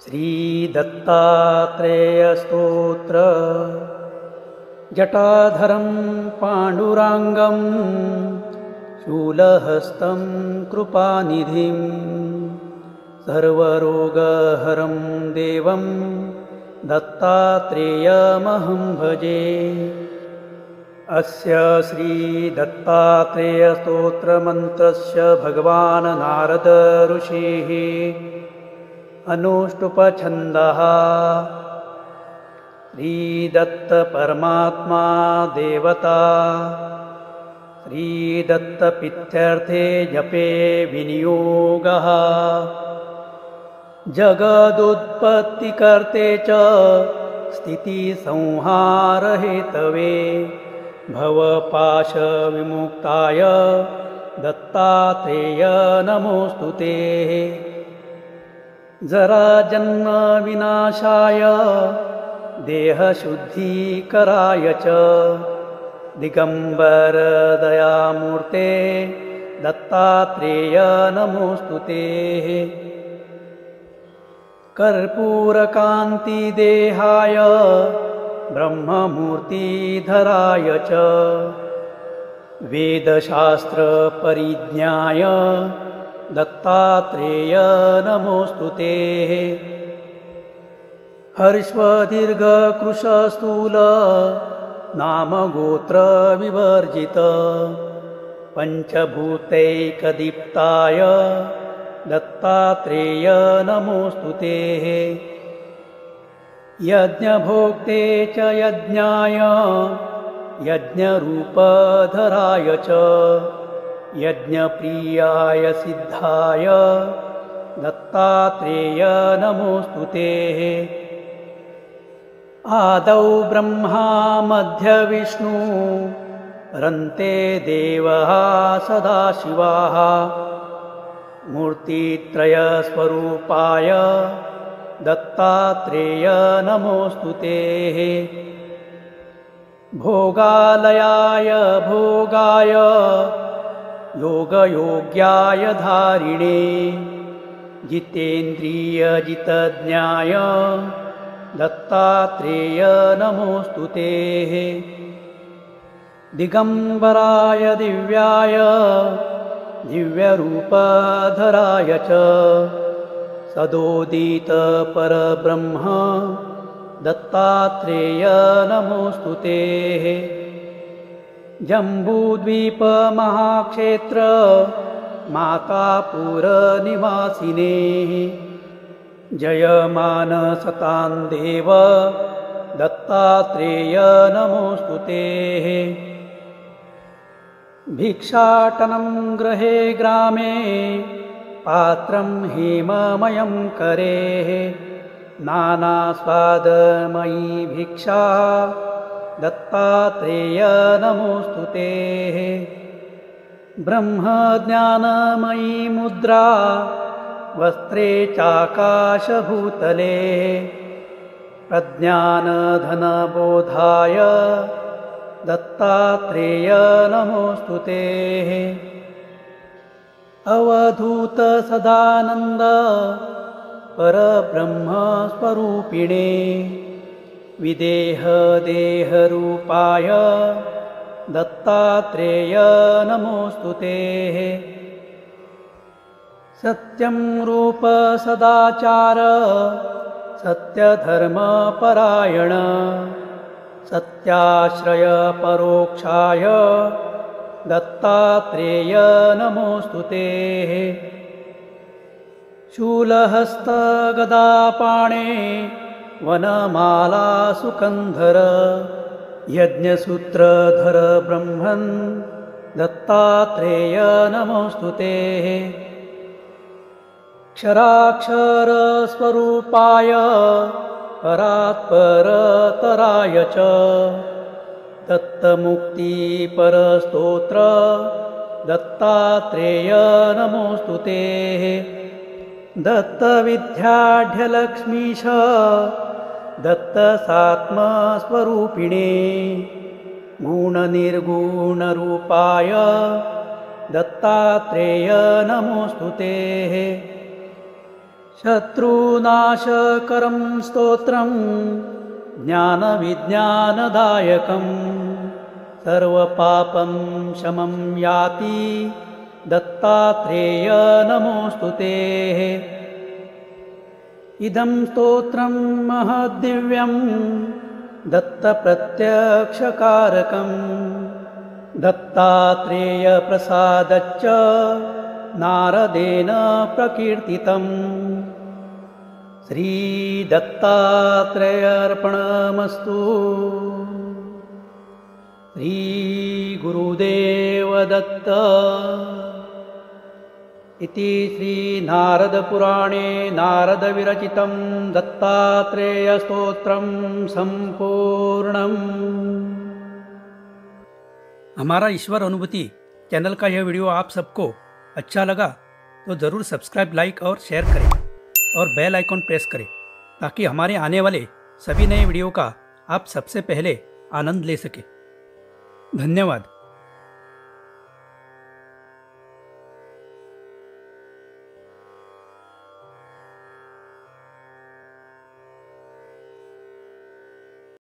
श्रीदत्तात्रेयस्तोत्र जटाधरं पाण्डुराङ्गं शूलहस्तं कृपानिधिं सर्वरोगहरं देवं दत्तात्रेयमहं भजे। अस्य श्रीदत्तात्रेयस्तोत्रमन्त्रस्य भगवान् नारद ऋषिः अनुष्टुप्छन्दः। श्रीदत्त परमात्मा देवता श्रीदत्तप्रीत्यर्थे जपे विनियोगः। जगदुत्पत्तिकर्ते च स्थितिसंहारहेतवे भवपाशविमुक्ताय दत्तात्रेय नमोऽस्तुते। जराजन्मविनाशाय देहशुद्धीकराय च दिगम्बरदयामूर्ते दत्तात्रेय नमोऽस्तुते। कर्पूरकान्तिदेहाय ब्रह्ममूर्तिधराय च वेदशास्त्रपरिज्ञाय दत्तात्रेय नमोऽस्तुते। हर्ष्वदीर्घकृशस्थूल नामगोत्रविवर्जित पञ्चभूतैकदीप्ताय दत्तात्रेय नमोऽस्तुते। यज्ञभोक्ते च यज्ञाय यज्ञरूपधराय च यज्ञप्रियाय सिद्धाय दत्तात्रेय नमोऽस्तुते। आदौ ब्रह्मा मध्यविष्णु रन्ते देवः सदाशिवः मूर्तित्रयस्वरूपाय दत्तात्रेय नमोऽस्तुते। भोगालयाय भोगाय योगयोग्याय धारिणे जितेन्द्रियजितज्ञाय दत्तात्रेय नमोऽस्तुते। दिगम्बराय दिव्याय दिव्यरूपधराय च सदोदितपरब्रह्म दत्तात्रेय नमोऽस्तुते। जम्बूद्वीपमहाक्षेत्र मातापुरनिवासिने जयमानसतां देव दत्तात्रेय नमोऽस्तुते। भिक्षाटनं गृहे ग्रामे पात्रं हेममयं करेः नानास्वादमयी भिक्षा दत्तात्रेय नमोऽस्तुते। ब्रह्मज्ञानमयी मुद्रा वस्त्रे चाकाशभूतले प्रज्ञानधनबोधाय दत्तात्रेय नमोऽस्तुते। अवधूतसदानन्द परब्रह्मस्वरूपिणे विदेहदेहरूपाय दत्तात्रेय नमोऽस्तुते। सत्यं रूप सदाचार सत्यधर्मपरायण सत्याश्रय परोक्षाय दत्तात्रेय नमोऽस्तुते। शूलहस्तगदापाणे वनमाला सुकन्धर यज्ञसूत्रधर ब्रह्मन् दत्तात्रेय नमोऽस्तुते। क्षराक्षरस्वरूपाय परात्परतराय च दत्तमुक्तिपरस्तोत्र दत्तात्रेय नमोऽस्तुते। दत्तविद्याढ्यलक्ष्मीश दत्तसात्मस्वरूपिणे गुणनिर्गुणरूपाय दत्तात्रेय नमोऽस्तुते। शत्रुनाशकरं स्तोत्रं ज्ञानविज्ञानदायकं सर्वपापं शमं याति दत्तात्रेय नमोऽस्तु ते। इदं स्तोत्रं महद्दिव्यं दत्तप्रत्यक्षकारकं दत्तात्रेयप्रसादच्च नारदेन प्रकीर्तितम्। श्रीदत्तात्रेयार्पणमस्तु। श्रीगुरुदेवदत्त इति श्रीनारदपुराणे नारदविरचितं दत्तात्रेयस्तोत्रं संपूर्णम्। हमारा ईश्वर अनुभूति चैनल का यह वीडियो आप सबको अच्छा लगा तो ज़रूर सब्सक्राइब, लाइक और शेयर करें और बेल आइकॉन प्रेस करें ताकि हमारे आने वाले सभी नए वीडियो का आप सबसे पहले आनंद ले सकें। धन्यवाद।